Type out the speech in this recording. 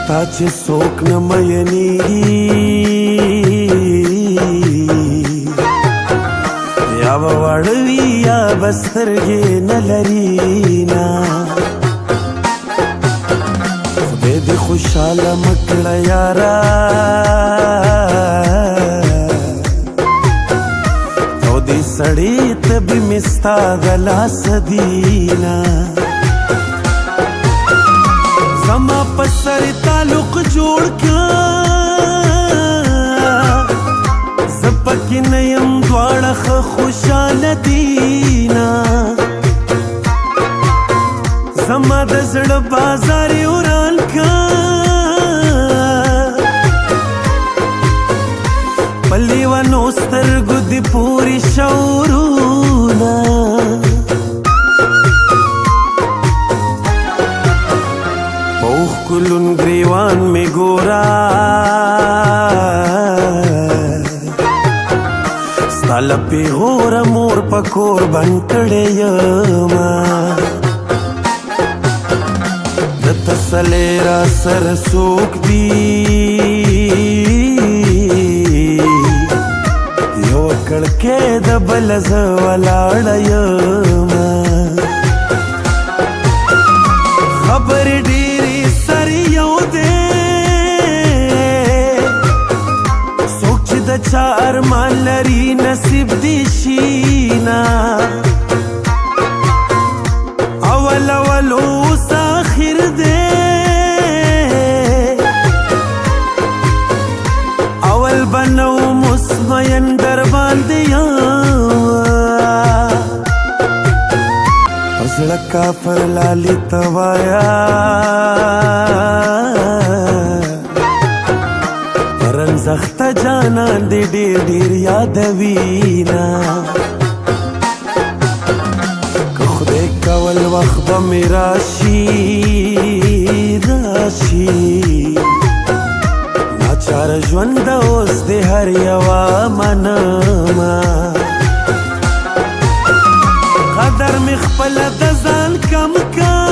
تا چې څوک نه مینېږي یا به واړه وي یا به سترګې نه لري نه خدای دې خوشحاله مه کړه یاره او دې سړي طبې مې ستا د لاسه دینه زما په سر تعلق جوړ که زه پکې نه یم دواړه ښه خوشحاله دینه زما د زړه بازار یې وران که په لیونو سترګو دې پورې شعورونه کلون گریوان میں گورا ستاله پیغور مور پکور بن کړی یما د تسلی را سر څوک دی یو کړکۍ د بل زه ولاړه یما خبرې ډېرې چا ارمان لري نصیب دي شینا اول اول اوس آخر دے اول بنو مسمین در باندې زړه کافر لالی توایا زخته جانان دې ډېر ډېر یادوینا که خدای کول وخت به مې راشي ناچاره ژوند اوس د هر یوه منمه قدر مې خپله د ځان کم که